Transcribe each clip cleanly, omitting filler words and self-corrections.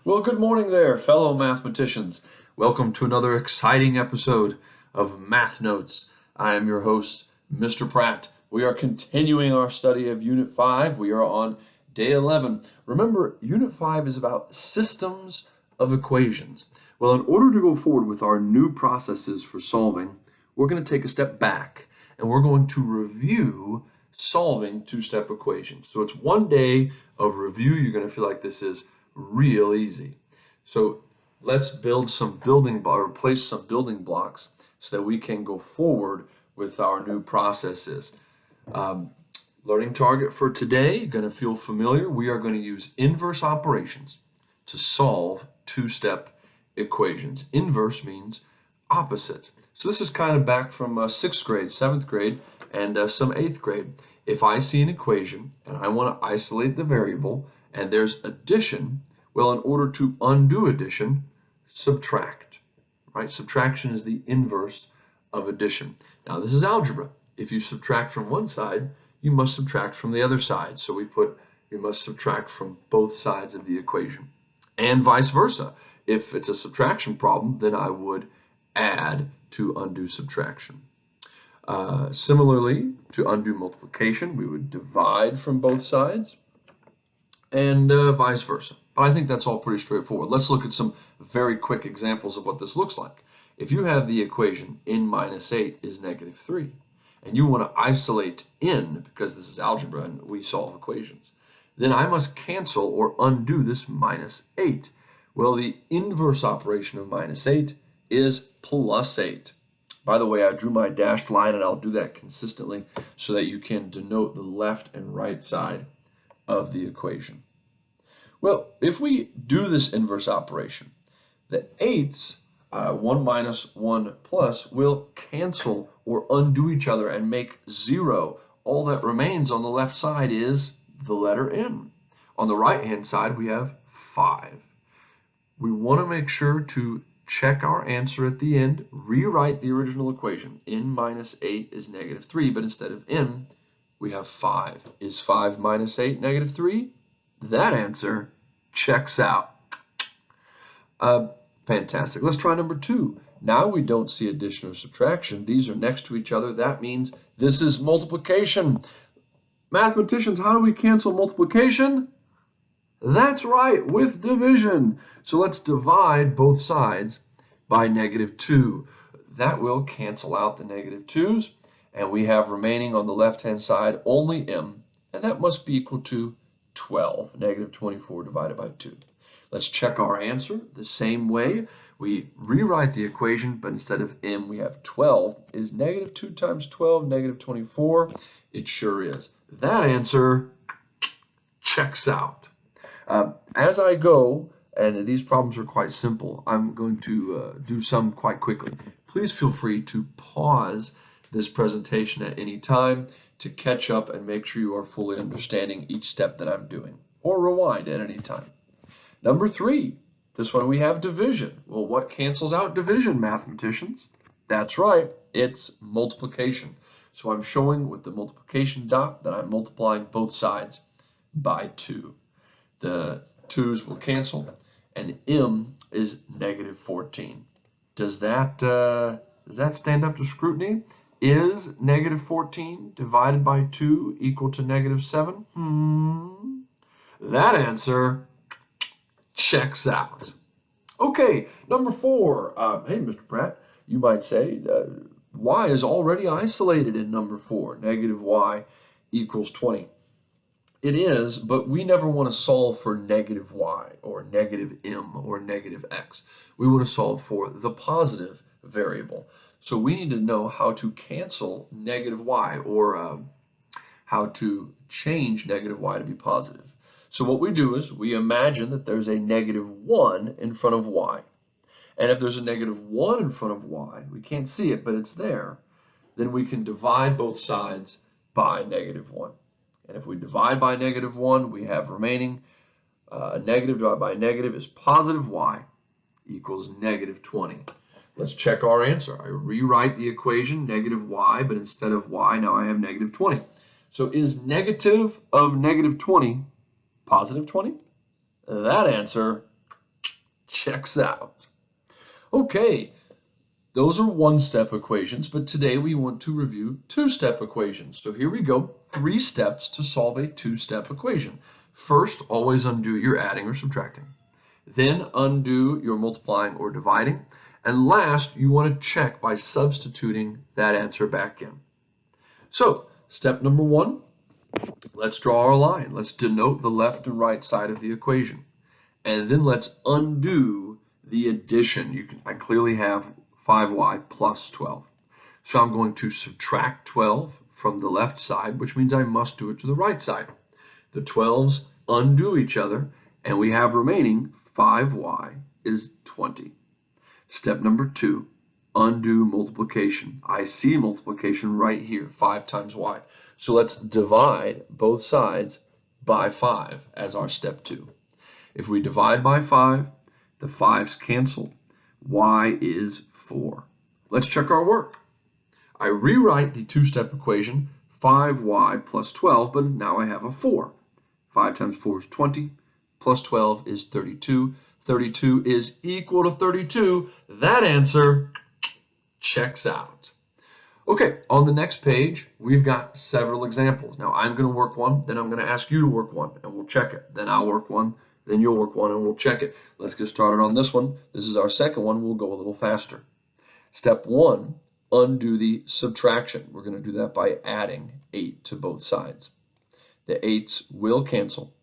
Well, good morning there, fellow mathematicians. Welcome to another exciting episode of Math Notes. I am your host, Mr. Pratt. We are continuing our study of Unit 5. We are on day 11. Remember, Unit 5 is about systems of equations. Well, in order to go forward with our new processes for solving, we're going to take a step back and we're going to review solving two-step equations. So it's one day of review. You're going to feel like this is real easy. So let's build some place some building blocks so that we can go forward with our new processes. Learning target for today, going to feel familiar. We are going to use inverse operations to solve two-step equations. Inverse means opposite. So this is kind of back from 6th grade, 7th grade, and some 8th grade. If I see an equation and I want to isolate the variable and there's addition, well, in order to undo addition, subtract, right? Subtraction is the inverse of addition. Now, this is algebra. If you subtract from one side, you must subtract from the other side. So you must subtract from both sides of the equation. And vice versa. If it's a subtraction problem, then I would add to undo subtraction. Similarly, to undo multiplication, we would divide from both sides, and vice versa. But I think that's all pretty straightforward. Let's look at some very quick examples of what this looks like. If you have the equation n minus 8 is negative 3, and you want to isolate n, because this is algebra and we solve equations, then I must cancel or undo this minus 8. Well, the inverse operation of minus 8 is plus 8. By the way, I drew my dashed line, and I'll do that consistently so that you can denote the left and right side of the equation. Well, if we do this inverse operation, the 8's 1 minus 1 plus will cancel or undo each other and make 0. All that remains on the left side is the letter n. On the right-hand side, we have 5. We want to make sure to check our answer at the end, rewrite the original equation. N minus 8 is negative 3, but instead of n, we have 5. Is 5 minus 8 negative 3? That answer checks out. Fantastic. Let's try number 2. Now we don't see addition or subtraction. These are next to each other. That means this is multiplication. Mathematicians, how do we cancel multiplication? That's right, with division. So let's divide both sides by negative 2. That will cancel out the negative 2's, and we have remaining on the left-hand side only m, and that must be equal to 12, negative 24 divided by 2. Let's check our answer the same way. We rewrite the equation, but instead of m, we have 12. Is negative 2 times 12 negative 24? It sure is. That answer checks out. As I go, and these problems are quite simple, I'm going to do some quite quickly. Please feel free to pause this presentation at any time to catch up and make sure you are fully understanding each step that I'm doing, or rewind at any time. Number 3, this one we have division. Well, what cancels out division, mathematicians? That's right, it's multiplication. So I'm showing with the multiplication dot that I'm multiplying both sides by 2. The 2's will cancel, and m is negative 14. Does that stand up to scrutiny? Is negative 14 divided by 2 equal to negative 7? That answer checks out. Okay, number 4. Hey, Mr. Pratt, you might say y is already isolated in number 4. Negative y equals 20. It is, but we never want to solve for negative y or negative m or negative x. We want to solve for the positive variable. So we need to know how to cancel negative y, or how to change negative y to be positive. So what we do is we imagine that there's a negative 1 in front of y. And if there's a negative 1 in front of y, we can't see it, but it's there, then we can divide both sides by negative 1. And if we divide by negative 1, we have remaining negative divided by negative is positive y equals negative 20. Let's check our answer. I rewrite the equation, negative y, but instead of y, now I have negative 20. So is negative of negative 20 positive 20? That answer Checks out. Okay, those are one-step equations, but today we want to review two-step equations. So here we go, 3 steps to solve a two-step equation. First, always undo your adding or subtracting. Then undo your multiplying or dividing. And last, you want to check by substituting that answer back in. So, step number 1, let's draw our line. Let's denote the left and right side of the equation. And then let's undo the addition. I clearly have 5y plus 12. So I'm going to subtract 12 from the left side, which means I must do it to the right side. The 12s undo each other, and we have remaining 5y is 20. Step number 2, undo multiplication. I see multiplication right here, 5 times y. So let's divide both sides by 5 as our step 2. If we divide by 5, the 5's cancel. Y is 4. Let's check our work. I rewrite the two-step equation, 5y plus 12, but now I have a 4. 5 times 4 is 20, plus 12 is 32. 32 is equal to 32. That answer checks out. Okay, on the next page, we've got several examples. Now, I'm going to work one, then I'm going to ask you to work one, and we'll check it. Then I'll work one, then you'll work one, and we'll check it. Let's get started on this one. This is our second one. We'll go a little faster. Step 1, undo the subtraction. We're going to do that by adding 8 to both sides. The 8's will cancel,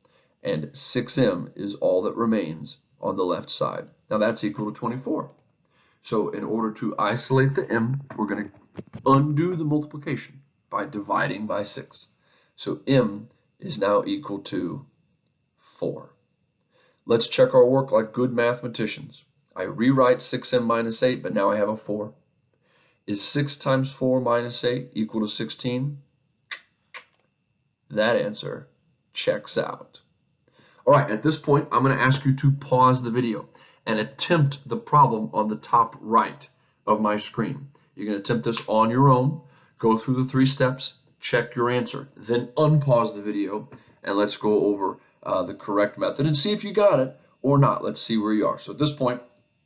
and 6m is all that remains on the left side. Now, that's equal to 24. So in order to isolate the m, we're going to undo the multiplication by dividing by 6. So m is now equal to 4. Let's check our work like good mathematicians. I rewrite 6m minus 8, but now I have a 4. Is 6 times 4 minus 8 equal to 16? That answer checks out. All right, at this point, I'm going to ask you to pause the video and attempt the problem on the top right of my screen. You're going to attempt this on your own, go through the 3 steps, check your answer, then unpause the video, and let's go over the correct method and see if you got it or not. Let's see where you are. So at this point,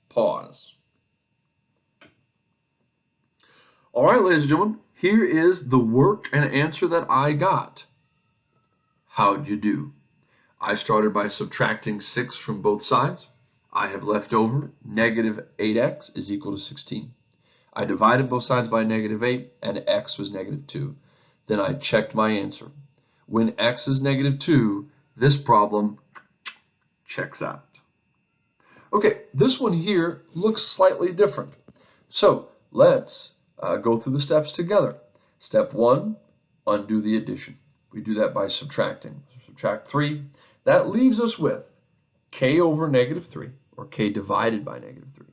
pause. All right, ladies and gentlemen, here is the work and answer that I got. How'd you do? I started by subtracting 6 from both sides. I have left over negative 8x is equal to 16. I divided both sides by negative 8, and x was negative 2. Then I checked my answer. When x is negative 2, this problem checks out. Okay, this one here looks slightly different. So let's go through the steps together. Step 1, undo the addition. We do that by subtracting. Subtract 3. That leaves us with k over negative 3, or k divided by negative 3,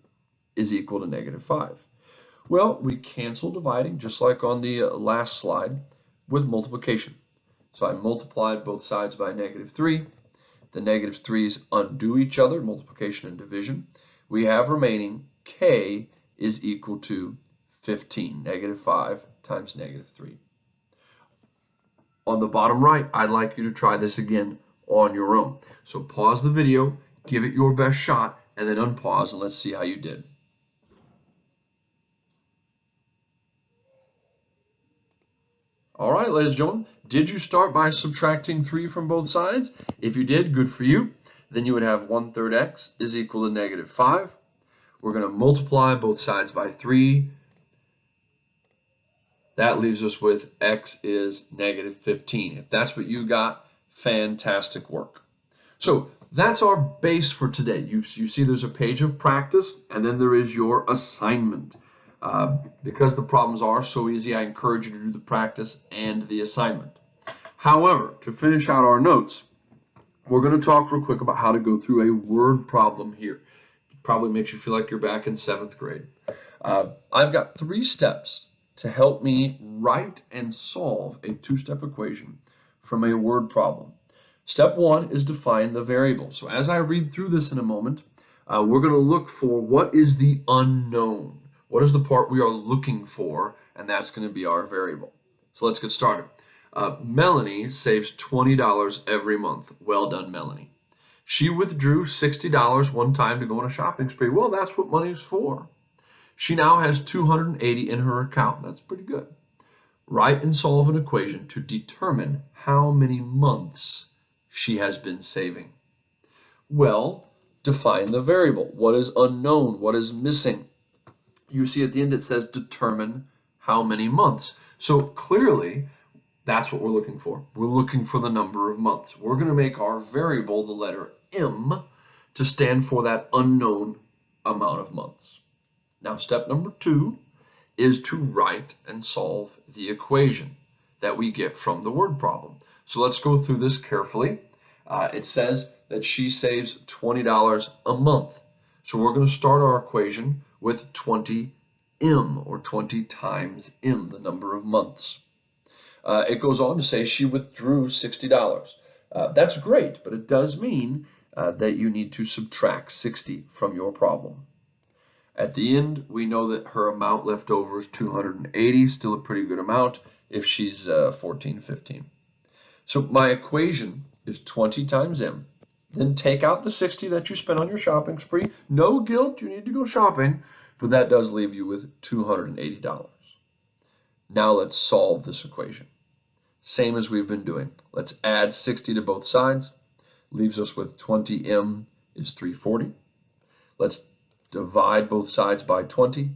is equal to negative 5. Well, we cancel dividing, just like on the last slide, with multiplication. So I multiplied both sides by negative 3. The negative 3's undo each other, multiplication and division. We have remaining k is equal to 15, negative 5 times negative 3. On the bottom right, I'd like you to try this again on your own. So pause the video, give it your best shot, and then unpause, and let's see how you did. All right, ladies and gentlemen, did you start by subtracting 3 from both sides? If you did, good for you. Then you would have 1/3 x is equal to negative 5. We're going to multiply both sides by 3. That leaves us with x is negative 15. If that's what you got, fantastic work. So that's our base for today. You see there's a page of practice, and then there is your assignment. Because the problems are so easy, I encourage you to do the practice and the assignment. However, to finish out our notes, we're going to talk real quick about how to go through a word problem here. It probably makes you feel like you're back in 7th grade. I've got 3 steps to help me write and solve a 2-step equation from a word problem. Step 1 is define the variable. So as I read through this in a moment, we're going to look for what is the unknown. What is the part we are looking for? And that's going to be our variable. So let's get started. Melanie saves $20 every month. Well done, Melanie. She withdrew $60 one time to go on a shopping spree. Well, that's what money's for. She now has $280 in her account. That's pretty good. Write and solve an equation to determine how many months she has been saving. Well, define the variable. What is unknown? What is missing? You see at the end it says determine how many months. So clearly, that's what we're looking for. We're looking for the number of months. We're going to make our variable the letter M to stand for that unknown amount of months. Now, step number 2 is to write and solve the equation that we get from the word problem. So let's go through this carefully. It says that she saves $20 a month. So we're going to start our equation with 20M, or 20 times M, the number of months. It goes on to say she withdrew $60. That's great, but it does mean that you need to subtract 60 from your problem. At the end, we know that her amount left over is 280, still a pretty good amount if she's 14, 15. So my equation is 20 times M. Then take out the 60 that you spent on your shopping spree. No guilt, you need to go shopping, but that does leave you with $280. Now let's solve this equation. Same as we've been doing. Let's add 60 to both sides. Leaves us with 20M is 340. Let's divide both sides by 20.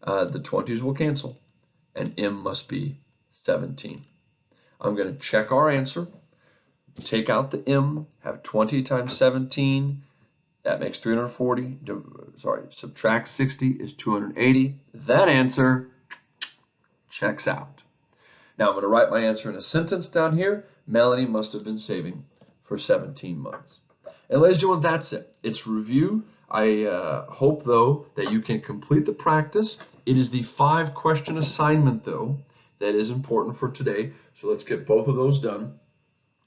The 20s will cancel, and M must be 17. I'm going to check our answer. Take out the M, have 20 times 17. That makes 340. Subtract 60 is 280. That answer checks out. Now I'm going to write my answer in a sentence down here. Melanie must have been saving for 17 months. And ladies and gentlemen, that's it. It's review. I hope, though, that you can complete the practice. It is the 5-question assignment, though, that is important for today. So let's get both of those done.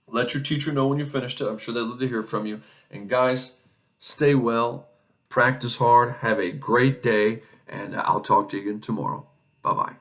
Let your teacher know when you finished it. I'm sure they'd love to hear from you. And guys, stay well, practice hard, have a great day, and I'll talk to you again tomorrow. Bye-bye.